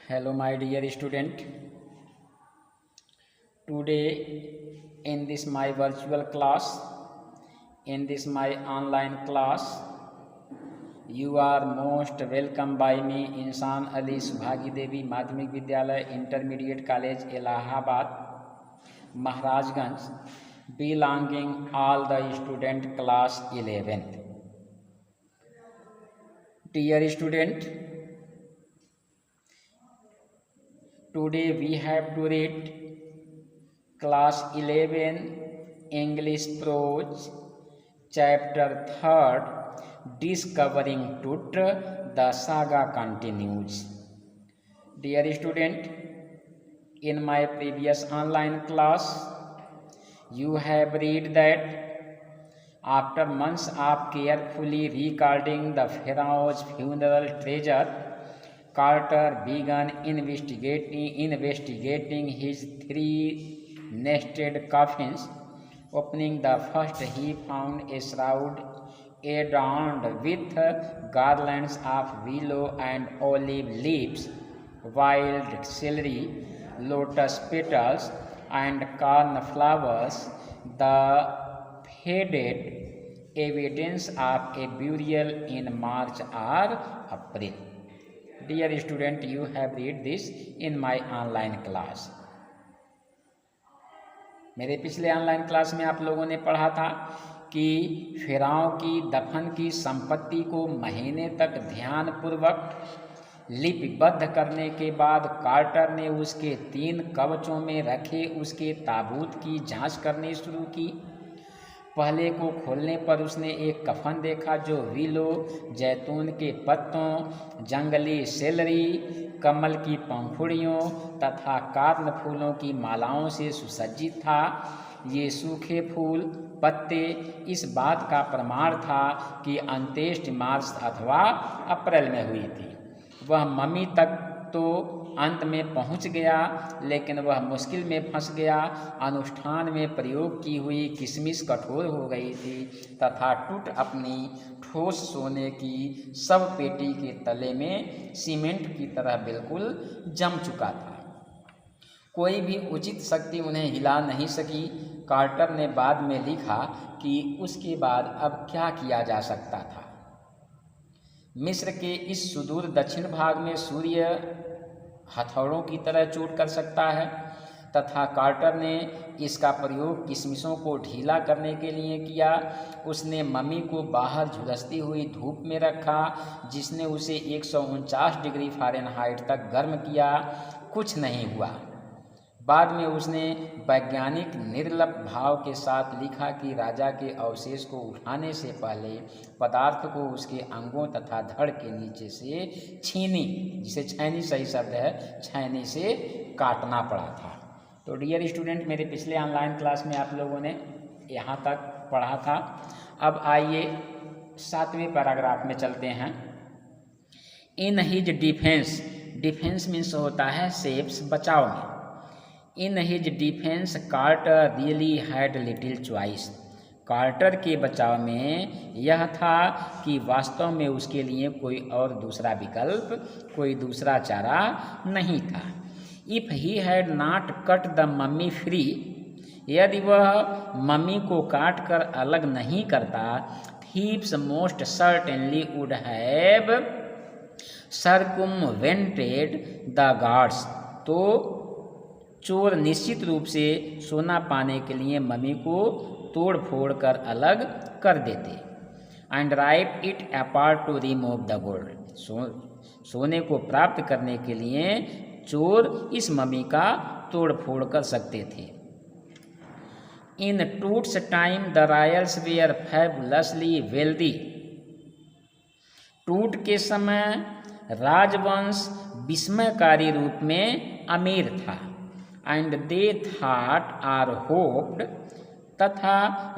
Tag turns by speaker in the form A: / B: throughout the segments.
A: Hello, my dear student. Today, in this my virtual class, in this my online class, you are most welcome by me, इंसान अली सुभागी देवी माध्यमिक विद्यालय intermediate college Allahabad Maharajganj, belonging all the student class 11th. Dear student, today we have to read class 11 English prose chapter 3rd discovering truth. The saga continues. Dear student, in my previous online class you have read that after months of carefully recording the Pharaoh's funeral treasure, Carter began investigating his three nested coffins. Opening the first, he found a shroud adorned with garlands of willow and olive leaves, wild celery, lotus petals, and cornflowers, the faded evidence of a burial in March or April. Dear student, you have read this in my online class. मेरे पिछले online class में आप लोगों ने पढ़ा था कि फिरौन की दफन की संपत्ति को महीने तक ध्यानपूर्वक लिपिबद्ध करने के बाद कार्टर ने उसके 3 कवचों में रखे उसके ताबूत की जांच करनी शुरू की। पहले को खोलने पर उसने एक कफन देखा जो विलो, जैतून के पत्तों, जंगली सेलरी, कमल की पंखुड़ियों तथा कार्न फूलों की मालाओं से सुसज्जित था। ये सूखे फूल पत्ते इस बात का प्रमाण था कि अंत्येष्टि मार्च अथवा अप्रैल में हुई थी। वह मम्मी तक तो अंत में पहुंच गया, लेकिन वह मुश्किल में फंस गया। अनुष्ठान में प्रयोग की हुई किशमिश कठोर हो गई थी तथा टूट अपनी ठोस सोने की सब पेटी के तले में सीमेंट की तरह बिल्कुल जम चुका था। कोई भी उचित शक्ति उन्हें हिला नहीं सकी। कार्टर ने बाद में लिखा कि उसके बाद अब क्या किया जा सकता था। मिस्र के इस सुदूर दक्षिण भाग में सूर्य हथौड़ों की तरह चोट कर सकता है तथा कार्टर ने इसका प्रयोग किशमिशों को ढीला करने के लिए किया। उसने मम्मी को बाहर झुलसती हुई धूप में रखा जिसने उसे 149 डिग्री फ़ारेनहाइट तक गर्म किया। कुछ नहीं हुआ। बाद में उसने वैज्ञानिक निर्लिप भाव के साथ लिखा कि राजा के अवशेष को उठाने से पहले पदार्थ को उसके अंगों तथा धड़ के नीचे से छीनी, जिसे छैनी सही शब्द है, छैनी से काटना पड़ा था। तो डियर स्टूडेंट, मेरे पिछले ऑनलाइन क्लास में आप लोगों ने यहाँ तक पढ़ा था। अब आइए 7वें पैराग्राफ में चलते हैं। In his defence, defence means होता है सेफ्स, बचाव में। In his defence Carter really had little choice. Carter के बचाव में यह था कि वास्तव में उसके लिए कोई और दूसरा विकल्प, कोई दूसरा चारा नहीं था। If he had not cut the mummy free, यदि वह मम्मी को काट कर अलग नहीं करता, thieves most certainly would have circumvented the guards, तो चोर निश्चित रूप से सोना पाने के लिए मम्मी को तोड़ फोड़ कर अलग कर देते। And ripped it apart to remove the gold, सोने को प्राप्त करने के लिए चोर इस मम्मी का तोड़ फोड़ कर सकते थे। In Tut's time the royals were fabulously wealthy, Tut के समय राजवंश विस्मयकारी रूप में अमीर था। And they thought or hoped, तथा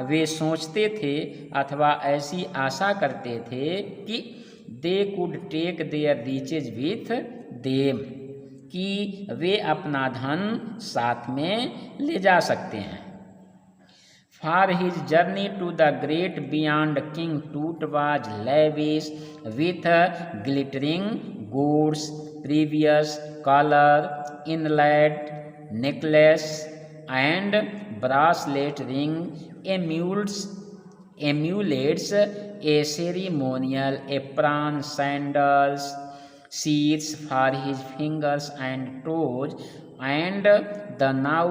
A: वे सोचते थे अथवा ऐसी आशा करते थे कि they could take their riches with them, कि वे अपना धन साथ में ले जा सकते हैं। For his journey to the great beyond king Tut was lavish with glittering goods, previous collar, inlaid necklace and bracelet ring emulates a ceremonial apron, sandals, sheaths for his fingers and toes, and the now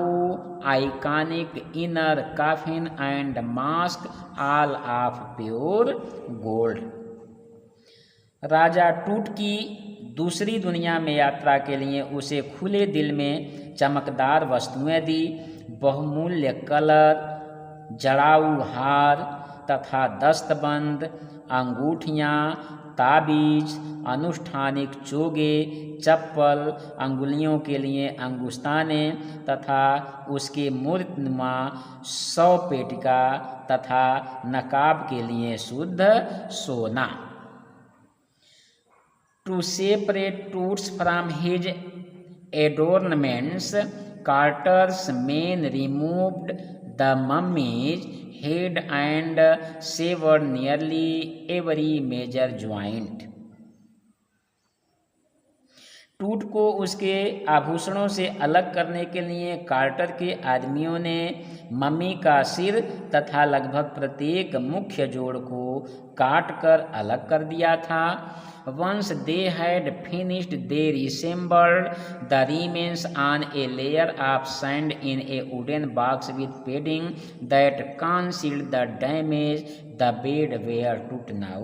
A: iconic inner coffin and mask, all of pure gold. राजा टूट की दूसरी दुनिया में यात्रा के लिए उसे खुले दिल में चमकदार वस्तुएं दी, बहुमूल्य कलर, जड़ाऊ हार तथा दस्तबंद, अंगूठियां, ताबीज, अनुष्ठानिक चोगे, चप्पल, अंगुलियों के लिए अंगुस्तानें तथा उसके मूर्तिनुमा सौपेटिका तथा नकाब के लिए शुद्ध सोना. To separate Toots from his adornments, Carter's men removed the mummy's head and severed nearly every major joint. टूट को उसके आभूषणों से अलग करने के लिए कार्टर के आदमियों ने मम्मी का सिर तथा लगभग प्रत्येक मुख्य जोड़ को काट कर अलग कर दिया था. Once they had finished, they reassembled the remains on a layer of sand in a wooden box with padding that concealed the damage. The bed where Toot now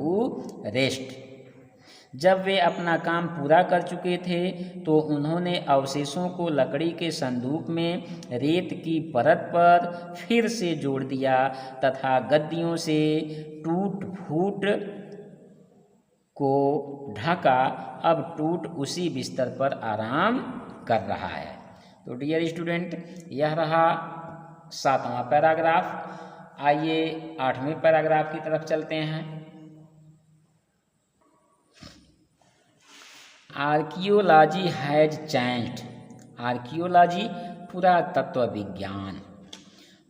A: rest. जब वे अपना काम पूरा कर चुके थे तो उन्होंने अवशेषों को लकड़ी के संदूक में रेत की परत पर फिर से जोड़ दिया तथा गद्दियों से टूट फूट को ढका. अब टूट उसी बिस्तर पर आराम कर रहा है. तो डियर स्टूडेंट, यह रहा 7वां पैराग्राफ. आइए 8वें पैराग्राफ की तरफ चलते हैं. Archaeology has changed. आर्कियोलॉजी पुरातत्व विज्ञान.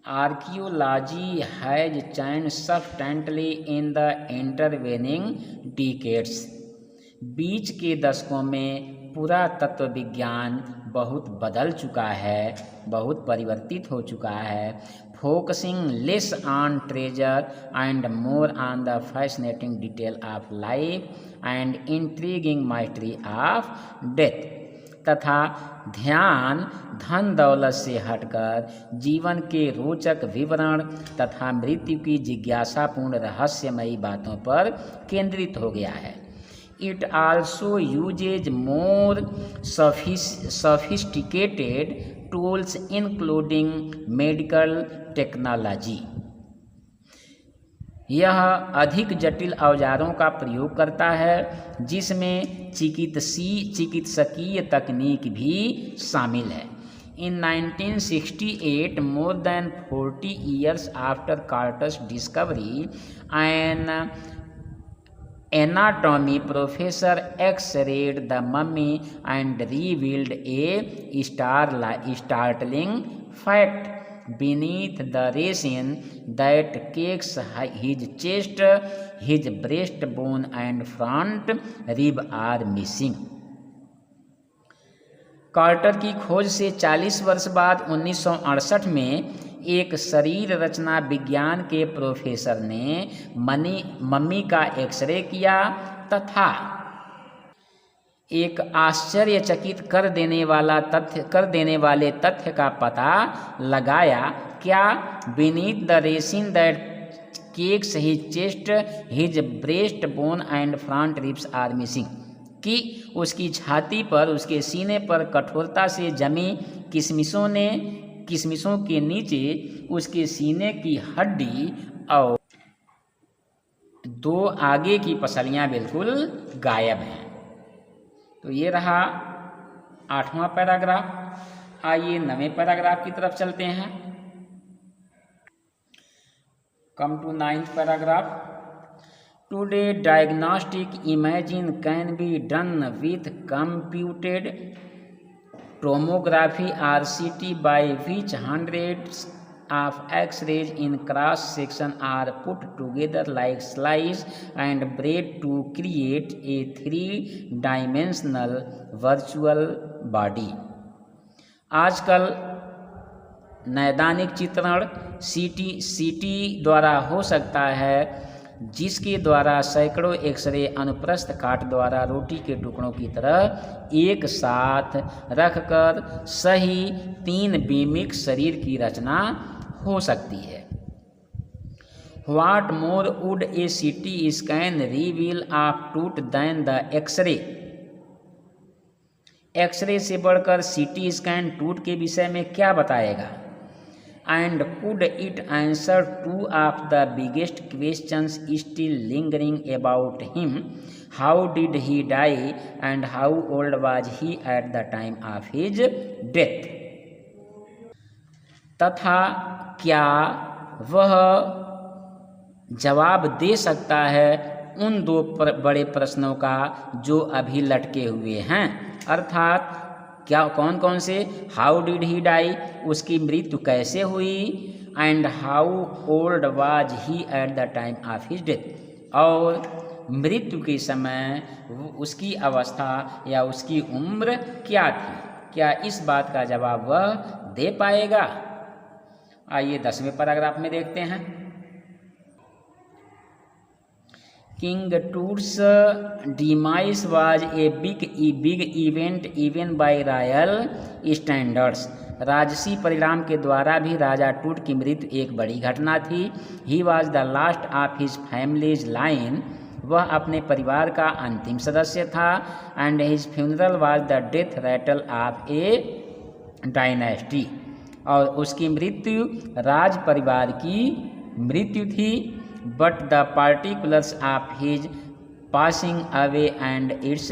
A: Archaeology has changed substantially in the intervening decades. बीच के दशकों में पुरातत्व विज्ञान बहुत बदल चुका है, बहुत परिवर्तित हो चुका है. Focusing less on treasure and more on the fascinating detail of life and intriguing mystery of death. तथा ध्यान धन दौलत से हटकर जीवन के रोचक विवरण तथा मृत्यु की जिज्ञासापूर्ण रहस्यमयी बातों पर केंद्रित हो गया है. It also uses more sophisticated tools including medical technology. यह अधिक जटिल औजारों का प्रयोग करता है जिसमें चिकित्सकीय तकनीक भी शामिल है. In 1968, more than 40 years after Carter's discovery, an anatomy professor X-rayed the mummy and revealed a startling fact beneath the resin that cakes his chest, his breastbone and front rib are missing. Carter की खोज से 40 वर्ष बाद 1968 में एक शरीर रचना विज्ञान के प्रोफेसर ने मम्मी का एक्सरे किया तथा एक आश्चर्यचकित कर देने वाले तथ्य का पता लगाया. क्या? Beneath the resin that cakes his chest, his breastbone and front ribs are missing. कि उसकी छाती पर, उसके सीने पर कठोरता से जमी किशमिशों के नीचे उसके सीने की हड्डी और 2 आगे की पसलियां बिल्कुल गायब हैं. तो ये रहा 8वां पैराग्राफ. आइए 9वें पैराग्राफ की तरफ चलते हैं. Come to 9th paragraph. Today, diagnostic imaging can be done with computed tomography or CT, by which hundreds of X-rays in cross section are put together like slice and bread to create a three-dimensional virtual body. आजकल नैदानिक चित्रण सीटी द्वारा हो सकता है, जिसके द्वारा सैकड़ों एक्सरे अनुप्रस्थ काट द्वारा रोटी के टुकड़ों की तरह एक साथ रखकर सही 3 बीमिक शरीर की रचना हो सकती है। What more would a CT scan reveal of tooth than the X-ray? X-ray से बढ़कर सीटी स्कैन टूट के विषय में क्या बताएगा? And could it answer two of the biggest questions still lingering about him? How did he die and how old was he at the time of his death? तथा क्या वह जवाब दे सकता है उन दो बड़े प्रश्नों का जो अभी लटके हुए हैं, अर्थात क्या कौन कौन से? हाउ डिड ही डाई, उसकी मृत्यु कैसे हुई, and how old was he at the time of his death, और मृत्यु के समय उसकी अवस्था या उसकी उम्र क्या थी। क्या इस बात का जवाब वह दे पाएगा? आइए 10वें पैराग्राफ में देखते हैं। King Tut's demise was a big event even by royal standards. राजसी परिणाम के द्वारा भी राजा टूट की मृत्यु एक बड़ी घटना थी। He was the last of his family's line. वह अपने परिवार का अंतिम सदस्य था। And his funeral was the death rattle of a dynasty. और उसकी मृत्यु राज परिवार की मृत्यु थी। But the particulars of his passing away and its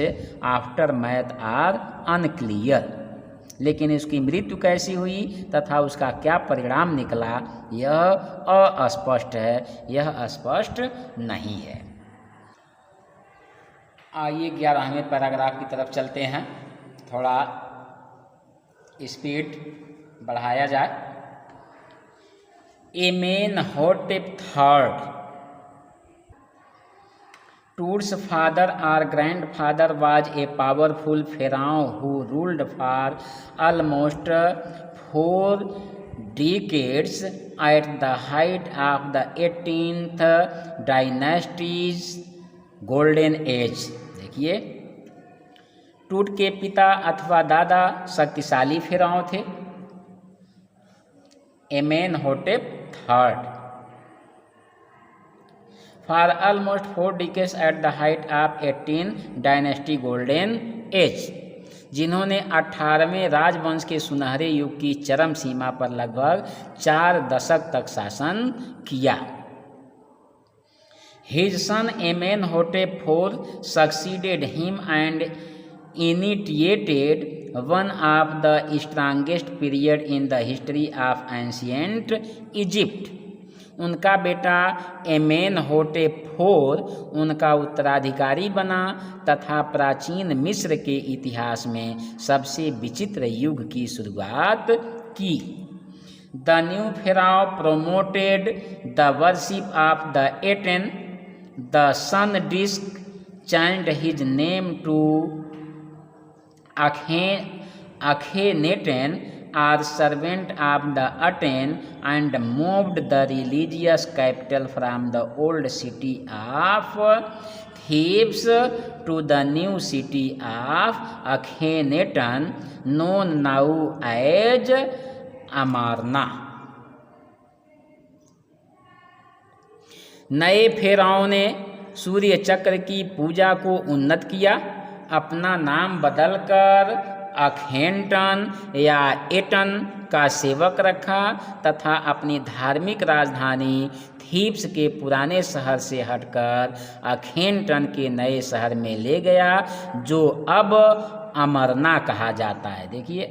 A: aftermath are unclear. लेकिन उसकी मृत्यु कैसी हुई तथा उसका क्या परिणाम निकला, यह अस्पष्ट है, यह स्पष्ट नहीं है। आइए 11वें पैराग्राफ की तरफ चलते हैं, थोड़ा स्पीड बढ़ाया जाए। Amenhotep III, Tut's father or grandfather, was a powerful pharaoh who ruled for almost 4 decades at the height of the 18th dynasty's golden age. देखिए, टूट के पिता अथवा दादा शक्तिशाली फिरौन थे, एमेनहोटेप III, for almost 4 decades at the height of 18th dynasty golden age, जिन्होंने 18वें राजवंश के सुनहरे युग की चरम सीमा पर लगभग 4 दशक तक शासन किया। His son Amenhotep IV succeeded him and initiated one of the strongest period in the history of ancient Egypt. उनका बेटा एमेनहोटेप IV उनका उत्तराधिकारी बना तथा प्राचीन मिस्र के इतिहास में सबसे विचित्र युग की शुरुआत की। The new pharaoh promoted the worship of the Aten. The sun disk changed his name to Akhenaten, or servant of the Aten, and moved the religious capital from the old city of Thebes to the new city of Akhenaten, known now as Amarna. नए फेराओं ने सूर्य चक्र की पूजा को उन्नत किया, अपना नाम बदलकर अखेनटन या एटन का सेवक रखा तथा अपनी धार्मिक राजधानी थीब्स के पुराने शहर से हटकर अखेनटन के नए शहर में ले गया, जो अब अमरना कहा जाता है। देखिए,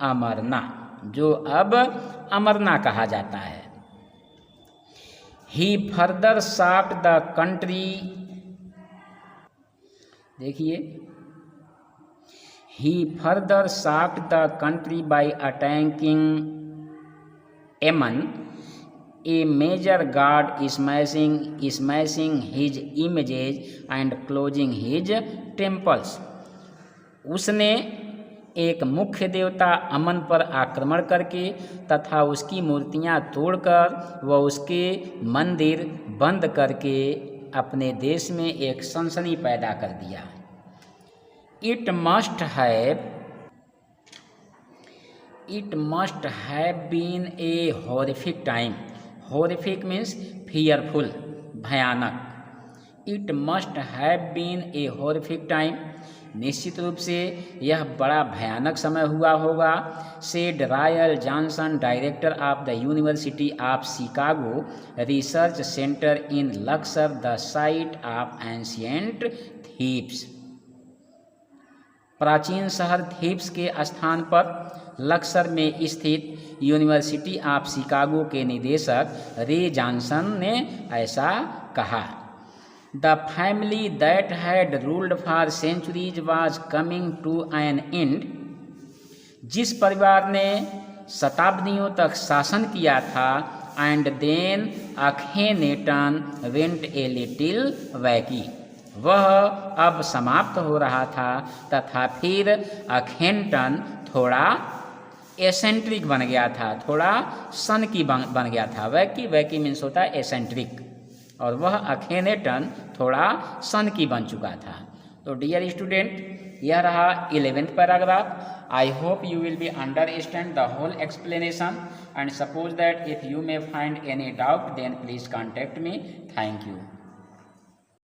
A: अमरना, जो अब अमरना कहा जाता है। He further shocked the country. देखिए, he further shocked the country by attacking Ammon, a major god smashing his images and closing his temples. उसने एक मुख्य देवता अमन पर आक्रमण करके तथा उसकी मूर्तियां तोड़कर व उसके मंदिर बंद करके अपने देश में एक सनसनी पैदा कर दिया। It must have been a horrific time. Horrific means fearful, भयानक। It must have been a horrific time, निश्चित रूप से यह बड़ा भयानक समय हुआ होगा। Said Ray Johnson, director of the University of Chicago research centre in Luxor, the site of ancient Thebes. प्राचीन शहर थीब्स के स्थान पर लक्सर में स्थित यूनिवर्सिटी ऑफ शिकागो के निदेशक रे जॉनसन ने ऐसा कहा। The family that had ruled for centuries was coming to an end। जिस परिवार ने शताब्दियों तक शासन किया था, and then Akhenaten went a little wacky, वह अब समाप्त हो रहा था तथा फिर अखेनटन थोड़ा एसेंट्रिक बन गया था, थोड़ा सन की बन गया था। वैकी मीन्स होता है एसेंट्रिक, और वह अखेनेटन थोड़ा सन की बन चुका था। तो डियर स्टूडेंट, यह रहा 11th paragraph. I hope you will be understand the whole explanation and suppose that if you may find any doubt then please contact me. Thank you.